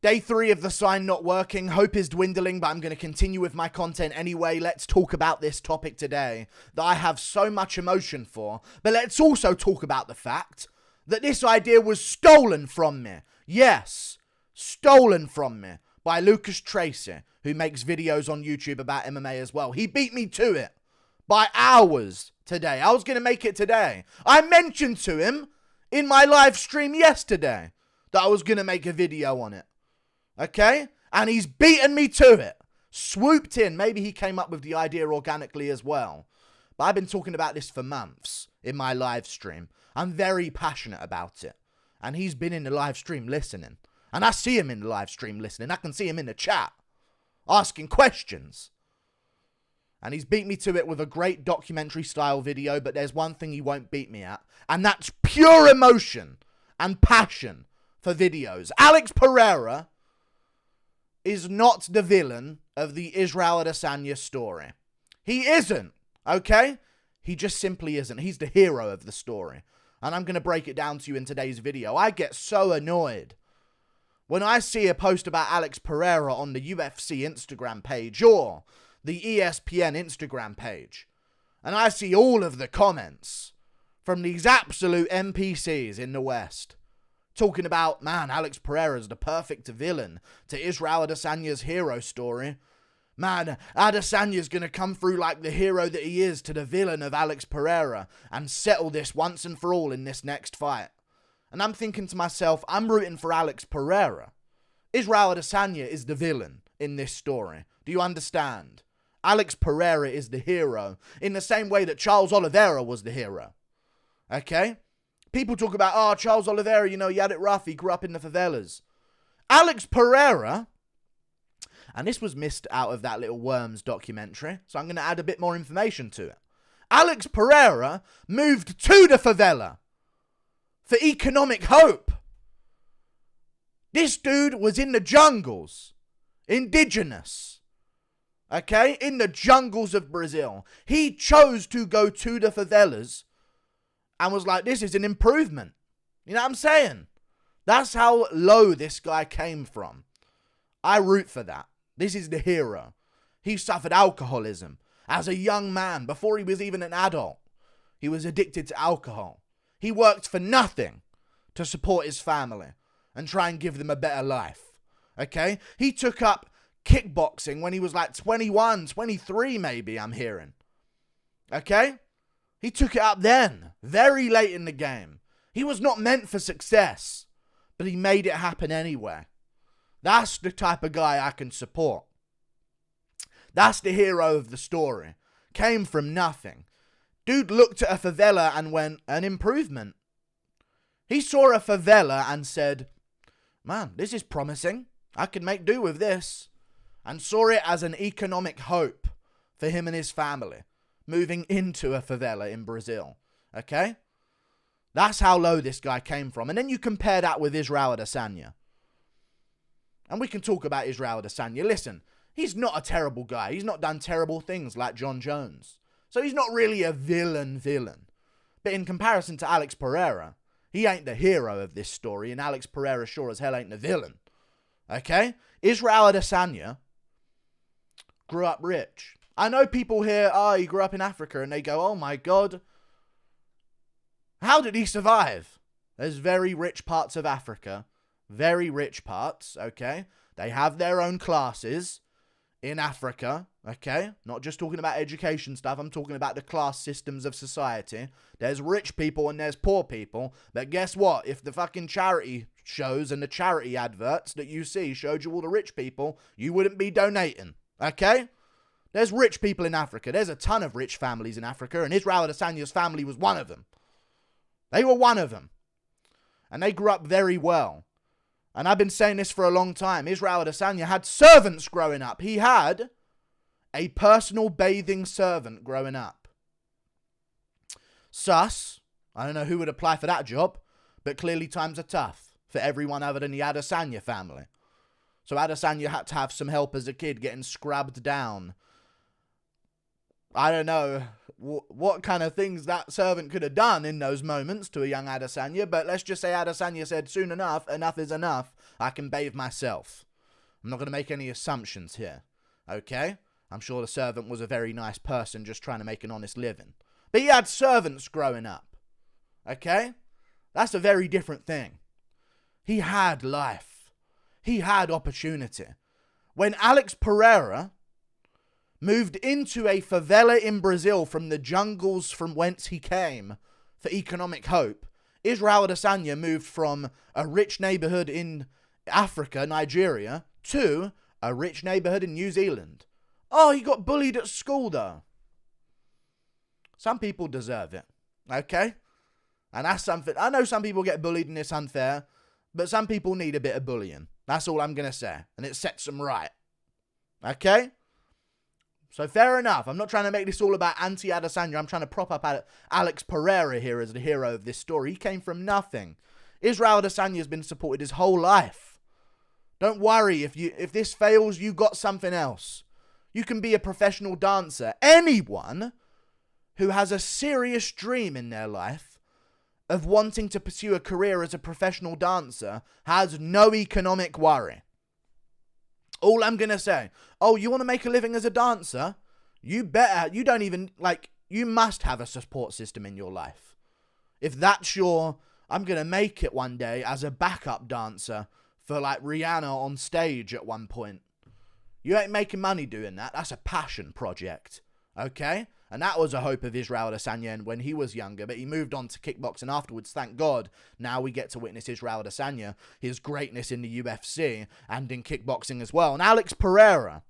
Day 3 of the sign not working. Hope is dwindling, but I'm going to continue with my content anyway. Let's talk about this topic today that I have so much emotion for. But let's also talk about the fact that this idea was stolen from me. Yes, stolen from me by Lucas Tracy, who makes videos on YouTube about MMA as well. He beat me to it by hours today. I was going to make it today. I mentioned to him in my live stream yesterday that I was going to make a video on it. Okay? And he's beaten me to it. Swooped in. Maybe he came up with the idea organically as well. But I've been talking about this for months in my live stream. I'm very passionate about it. And he's been in the live stream listening. And I see him in the live stream listening. I can see him in the chat asking questions. And he's beat me to it with a great documentary style video. But there's one thing he won't beat me at. And that's pure emotion and passion for videos. Alex Pereira is not the villain of the Israel Adesanya story. He isn't, okay? He just simply isn't. He's the hero of the story. And I'm going to break it down to you in today's video. I get so annoyed when I see a post about Alex Pereira on the UFC Instagram page or the ESPN Instagram page. And I see all of the comments from these absolute NPCs in the West talking about, man, Alex Pereira's the perfect villain to Israel Adesanya's hero story. Man, Adesanya's going to come through like the hero that he is to the villain of Alex Pereira and settle this once and for all in this next fight. And I'm thinking to myself, I'm rooting for Alex Pereira. Israel Adesanya is the villain in this story. Do you understand? Alex Pereira is the hero in the same way that Charles Oliveira was the hero. Okay? People talk about, oh, Charles Oliveira, he had it rough. He grew up in the favelas. Alex Pereira, and this was missed out of that little Worms documentary, so I'm going to add a bit more information to it. Alex Pereira moved to the favela for economic hope. This dude was in the jungles, indigenous, okay, in the jungles of Brazil. He chose to go to the favelas and was like, this is an improvement. You know what I'm saying? That's how low this guy came from. I root for that. This is the hero. He suffered alcoholism as a young man before he was even an adult. He was addicted to alcohol. He worked for nothing to support his family and try and give them a better life. Okay? He took up kickboxing when he was like 21, 23 maybe, I'm hearing. Okay? He took it up then, very late in the game. He was not meant for success, but he made it happen anyway. That's the type of guy I can support. That's the hero of the story. Came from nothing. Dude looked at a favela and went, an improvement. He saw a favela and said, man, this is promising. I can make do with this. And saw it as an economic hope for him and his family. Moving into a favela in Brazil. Okay? That's how low this guy came from. And then you compare that with Israel Adesanya. And we can talk about Israel Adesanya. Listen, he's not a terrible guy. He's not done terrible things like John Jones. So he's not really a villain. But in comparison to Alex Pereira, he ain't the hero of this story. And Alex Pereira sure as hell ain't the villain. Okay? Israel Adesanya grew up rich. I know people hear, he grew up in Africa, and they go, oh my God, how did he survive? There's very rich parts of Africa, very rich parts, okay? They have their own classes in Africa, okay? Not just talking about education stuff, I'm talking about the class systems of society. There's rich people and there's poor people, but guess what? If the fucking charity shows and the charity adverts that you see showed you all the rich people, you wouldn't be donating, okay? There's rich people in Africa. There's a ton of rich families in Africa, and Israel Adesanya's family was one of them. They were one of them. And they grew up very well. And I've been saying this for a long time. Israel Adesanya had servants growing up. He had a personal bathing servant growing up. Sus. I don't know who would apply for that job, but clearly times are tough for everyone other than the Adesanya family. So Adesanya had to have some help as a kid getting scrubbed down. I don't know what kind of things that servant could have done in those moments to a young Adesanya, but let's just say Adesanya said, soon enough is enough. I can bathe myself. I'm not going to make any assumptions here, okay? I'm sure the servant was a very nice person just trying to make an honest living. But he had servants growing up, okay? That's a very different thing. He had life. He had opportunity. When Alex Pereira moved into a favela in Brazil from the jungles from whence he came for economic hope, Israel Adesanya moved from a rich neighborhood in Africa, Nigeria, to a rich neighborhood in New Zealand. Oh, he got bullied at school, though. Some people deserve it, okay? And that's something. I know some people get bullied and it's unfair, but some people need a bit of bullying. That's all I'm going to say. And it sets them right, okay? So fair enough. I'm not trying to make this all about anti-Adesanya. I'm trying to prop up Alex Pereira here as the hero of this story. He came from nothing. Israel Adesanya has been supported his whole life. Don't worry. If this fails, you got something else. You can be a professional dancer. Anyone who has a serious dream in their life of wanting to pursue a career as a professional dancer has no economic worry. All I'm going to say, oh, you want to make a living as a dancer? You must have a support system in your life. If that's I'm going to make it one day as a backup dancer for like Rihanna on stage at one point. You ain't making money doing that. That's a passion project. Okay? And that was a hope of Israel Adesanya when he was younger, but he moved on to kickboxing afterwards. Thank God. Now we get to witness Israel Adesanya, his greatness in the UFC and in kickboxing as well. And Alex Pereira,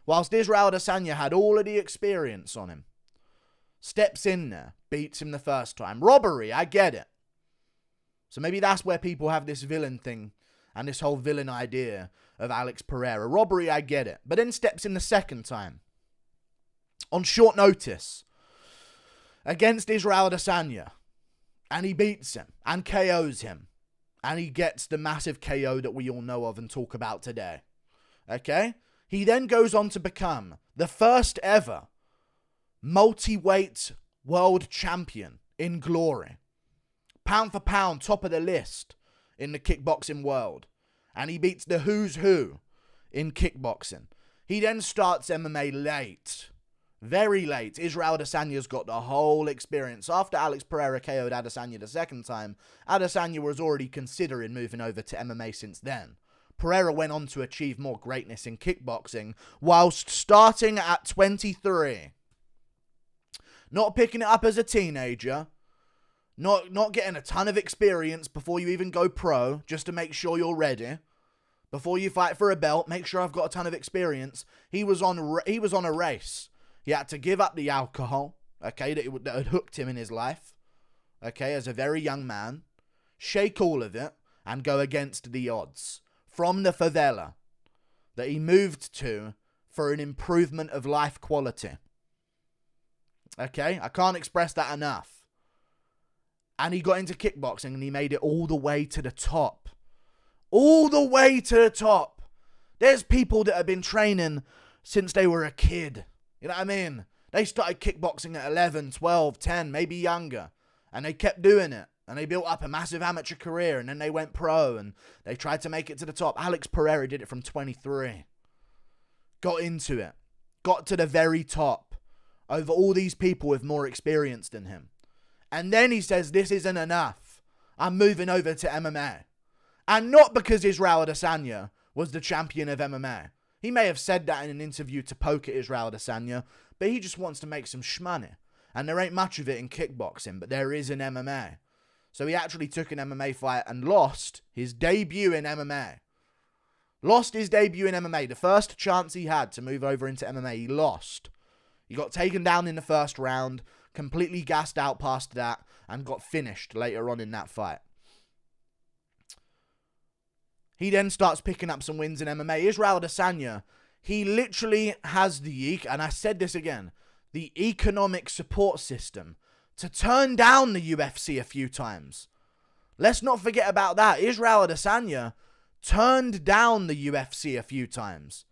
whilst Israel Adesanya had all of the experience on him, steps in there, beats him the first time. Robbery, I get it. So maybe that's where people have this villain thing and this whole villain idea of Alex Pereira. Robbery, I get it. But then steps in the second time, on short notice, against Israel Adesanya. And he beats him and KOs him. And he gets the massive KO that we all know of and talk about today. Okay? He then goes on to become the first ever multi-weight world champion in glory. Pound for pound, top of the list in the kickboxing world. And he beats the who's who in kickboxing. He then starts MMA late. Very late. Israel Adesanya's got the whole experience. After Alex Pereira KO'd Adesanya the second time, Adesanya was already considering moving over to MMA since then. Pereira went on to achieve more greatness in kickboxing whilst starting at 23. Not picking it up as a teenager. Not getting a ton of experience before you even go pro, just to make sure you're ready. Before you fight for a belt, make sure I've got a ton of experience. He was on a race. He had to give up the alcohol, okay, that had hooked him in his life, okay, as a very young man, shake all of it, and go against the odds from the favela that he moved to for an improvement of life quality. Okay, I can't express that enough. And he got into kickboxing and he made it all the way to the top. All the way to the top. There's people that have been training since they were a kid. You know what I mean? They started kickboxing at 11, 12, 10, maybe younger. And they kept doing it. And they built up a massive amateur career. And then they went pro. And they tried to make it to the top. Alex Pereira did it from 23. Got into it. Got to the very top. Over all these people with more experience than him. And then he says, this isn't enough. I'm moving over to MMA. And not because Israel Adesanya was the champion of MMA. He may have said that in an interview to poke at Israel Adesanya, but he just wants to make some shmoney. And there ain't much of it in kickboxing, but there is in MMA. So he actually took an MMA fight and lost his debut in MMA. Lost his debut in MMA. The first chance he had to move over into MMA, he lost. He got taken down in the first round, completely gassed out past that, and got finished later on in that fight. He then starts picking up some wins in MMA. Israel Adesanya, he literally has and I said this again, the economic support system to turn down the UFC a few times. Let's not forget about that. Israel Adesanya turned down the UFC a few times.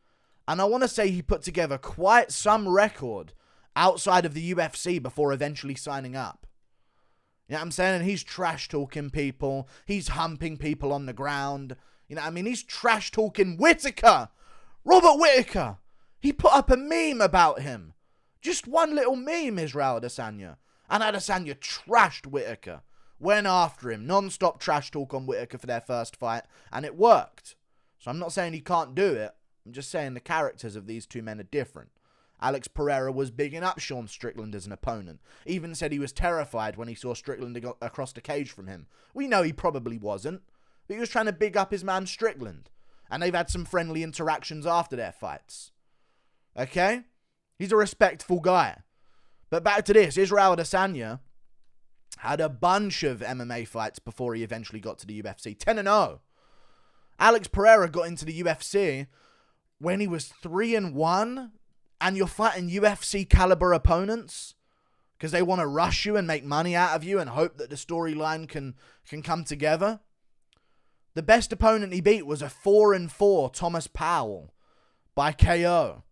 And I want to say he put together quite some record outside of the UFC before eventually signing up. You know what I'm saying? And he's trash talking people. He's humping people on the ground. You know what I mean? He's trash talking Whittaker. Robert Whittaker. He put up a meme about him. Just one little meme, Israel Adesanya. And Adesanya trashed Whittaker. Went after him. Non-stop trash talk on Whittaker for their first fight. And it worked. So I'm not saying he can't do it. I'm just saying the characters of these two men are different. Alex Pereira was bigging up Sean Strickland as an opponent. Even said he was terrified when he saw Strickland across the cage from him. We know he probably wasn't. But he was trying to big up his man Strickland. And they've had some friendly interactions after their fights. Okay? He's a respectful guy. But back to this. Israel Adesanya had a bunch of MMA fights before he eventually got to the UFC. 10-0. Alex Pereira got into the UFC when he was 3-1. And you're fighting UFC caliber opponents because they want to rush you and make money out of you and hope that the storyline can come together. The best opponent he beat was a 4-4 Thomas Powell by KO.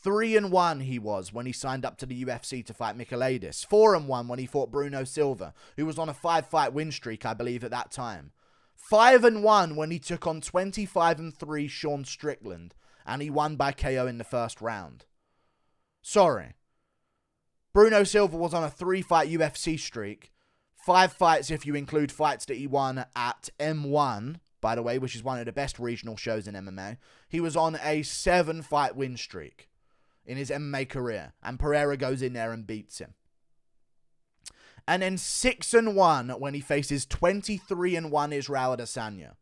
3-1 he was when he signed up to the UFC to fight Michailidis. 4-1 when he fought Bruno Silva, who was on a 5-fight win streak, I believe, at that time. 5-1 when he took on 25-3 Sean Strickland. And he won by KO in the first round. Sorry. Bruno Silva was on a 3-fight UFC streak. 5 fights if you include fights that he won at M1, by the way, which is one of the best regional shows in MMA. He was on a 7-fight win streak in his MMA career. And Pereira goes in there and beats him. And then 6-1 when he faces 23-1 Israel Adesanya.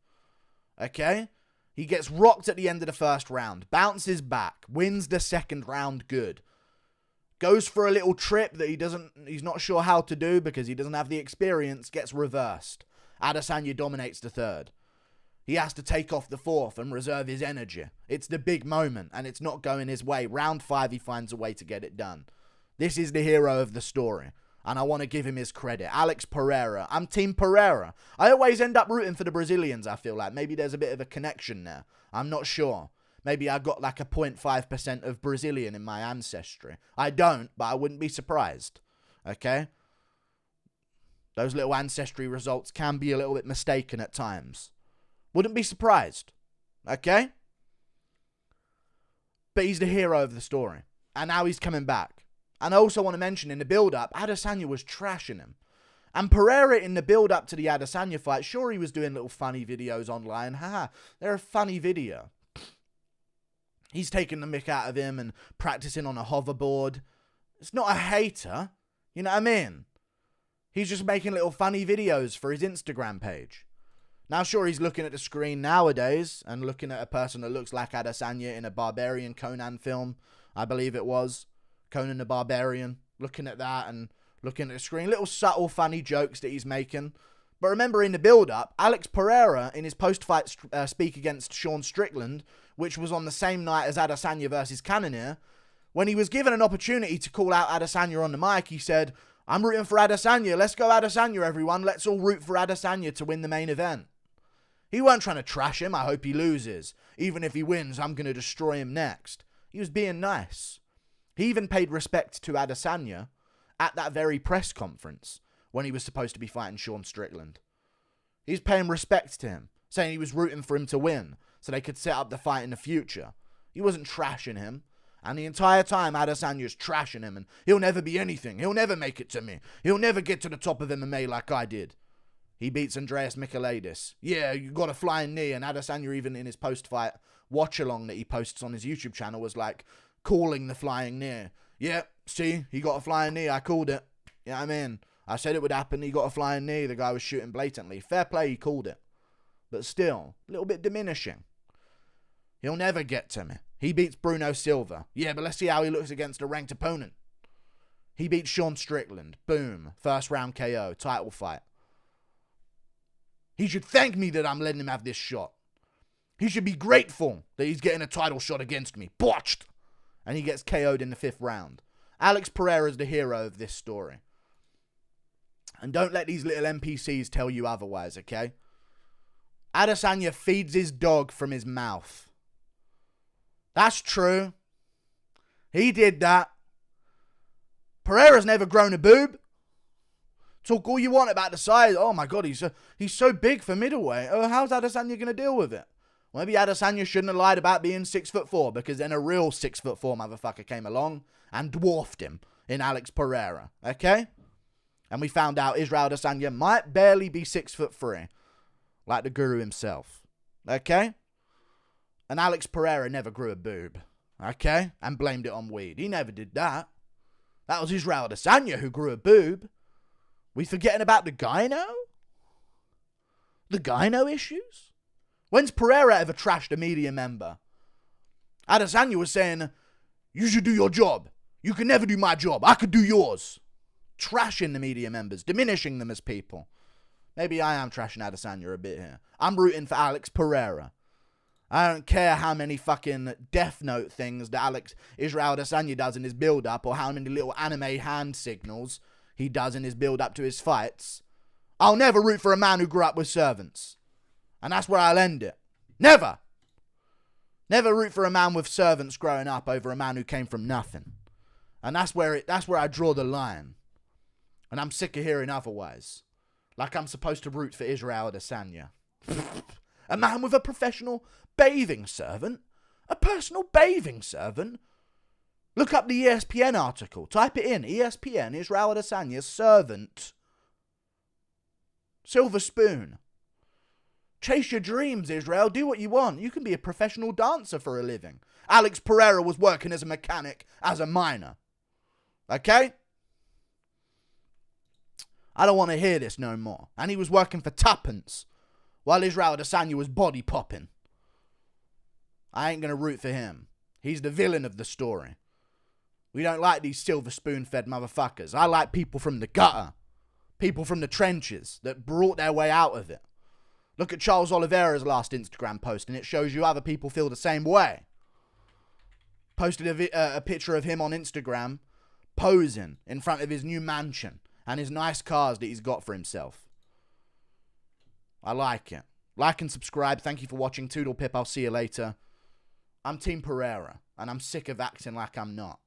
Okay? He gets rocked at the end of the first round, bounces back, wins the second round good. Goes for a little trip that he's not sure how to do because he doesn't have the experience, gets reversed. Adesanya dominates the third. He has to take off the fourth and reserve his energy. It's the big moment and it's not going his way. Round 5, he finds a way to get it done. This is the hero of the story. And I want to give him his credit. Alex Pereira. I'm Team Pereira. I always end up rooting for the Brazilians, I feel like. Maybe there's a bit of a connection there. I'm not sure. Maybe I got like a 0.5% of Brazilian in my ancestry. I don't, but I wouldn't be surprised. Okay? Those little ancestry results can be a little bit mistaken at times. Wouldn't be surprised. Okay? But he's the hero of the story. And now he's coming back. And I also want to mention in the build-up, Adesanya was trashing him. And Pereira in the build-up to the Adesanya fight, sure he was doing little funny videos online. Haha, they're a funny video. He's taking the mick out of him and practicing on a hoverboard. It's not a hater. You know what I mean? He's just making little funny videos for his Instagram page. Now, sure, he's looking at the screen nowadays and looking at a person that looks like Adesanya in a Barbarian Conan film, I believe it was. Conan the Barbarian, looking at that and looking at the screen. Little subtle, funny jokes that he's making. But remember, in the build-up, Alex Pereira, in his post-fight speak against Sean Strickland, which was on the same night as Adesanya versus Cannonier, when he was given an opportunity to call out Adesanya on the mic, he said, "I'm rooting for Adesanya. Let's go Adesanya, everyone. Let's all root for Adesanya to win the main event." He weren't trying to trash him. I hope he loses. Even if he wins, I'm going to destroy him next. He was being nice. He even paid respect to Adesanya at that very press conference when he was supposed to be fighting Sean Strickland. He's paying respect to him, saying he was rooting for him to win so they could set up the fight in the future. He wasn't trashing him. And the entire time, Adesanya's trashing him and he'll never be anything. He'll never make it to me. He'll never get to the top of MMA like I did. He beats Andreas Michailidis. Yeah, you got a flying knee. And Adesanya, even in his post-fight watch-along that he posts on his YouTube channel, was like, calling the flying knee. Yeah, see, he got a flying knee. I called it. You know what I mean? I said it would happen. He got a flying knee. The guy was shooting blatantly. Fair play, he called it. But still, a little bit diminishing. He'll never get to me. He beats Bruno Silva. Yeah, but let's see how he looks against a ranked opponent. He beats Sean Strickland. Boom. First round KO. Title fight. He should thank me that I'm letting him have this shot. He should be grateful that he's getting a title shot against me. Botched. And he gets KO'd in the 5th round. Alex Pereira is the hero of this story. And don't let these little NPCs tell you otherwise, okay? Adesanya feeds his dog from his mouth. That's true. He did that. Pereira's never grown a boob. Talk all you want about the size. Oh my God, he's so big for middleweight. Oh, how's Adesanya going to deal with it? Maybe Adesanya shouldn't have lied about being 6'4", because then a real 6'4" motherfucker came along and dwarfed him in Alex Pereira. Okay? And we found out Israel Adesanya might barely be 6'3", like the guru himself. Okay? And Alex Pereira never grew a boob. Okay? And blamed it on weed. He never did that. That was Israel Adesanya who grew a boob. We forgetting about the gyno? The gyno issues? When's Pereira ever trashed a media member? Adesanya was saying, you should do your job. You can never do my job. I could do yours. Trashing the media members, diminishing them as people. Maybe I am trashing Adesanya a bit here. I'm rooting for Alex Pereira. I don't care how many fucking Death Note things that Israel Adesanya does in his build-up, or how many little anime hand signals he does in his build-up to his fights. I'll never root for a man who grew up with servants. And that's where I'll end it. Never. Never root for a man with servants growing up over a man who came from nothing. And that's where I draw the line. And I'm sick of hearing otherwise. Like I'm supposed to root for Israel Adesanya. A man with a professional bathing servant? A personal bathing servant? Look up the ESPN article. Type it in. ESPN, Israel Adesanya's servant. Silver spoon. Chase your dreams, Israel. Do what you want. You can be a professional dancer for a living. Alex Pereira was working as a mechanic as a minor. Okay? I don't want to hear this no more. And he was working for tuppence while Israel Adesanya was body popping. I ain't going to root for him. He's the villain of the story. We don't like these silver spoon-fed motherfuckers. I like people from the gutter. People from the trenches that brought their way out of it. Look at Charles Oliveira's last Instagram post, and it shows you other people feel the same way. Posted a picture of him on Instagram posing in front of his new mansion and his nice cars that he's got for himself. I like it. Like and subscribe. Thank you for watching. Toodle Pip. I'll see you later. I'm Team Pereira, and I'm sick of acting like I'm not.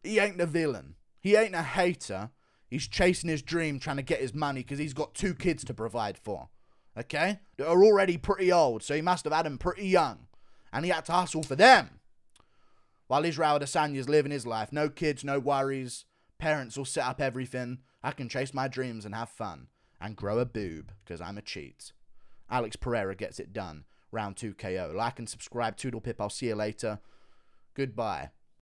He ain't the villain. He ain't a hater. He's chasing his dream, trying to get his money because he's got 2 kids to provide for. Okay? That are already pretty old, so he must have had them pretty young. And he had to hustle for them. While Israel Adesanya's living his life. No kids, no worries. Parents will set up everything. I can chase my dreams and have fun. And grow a boob, because I'm a cheat. Alex Pereira gets it done. Round 2 KO. Like and subscribe. Toodle Pip. I'll see you later. Goodbye.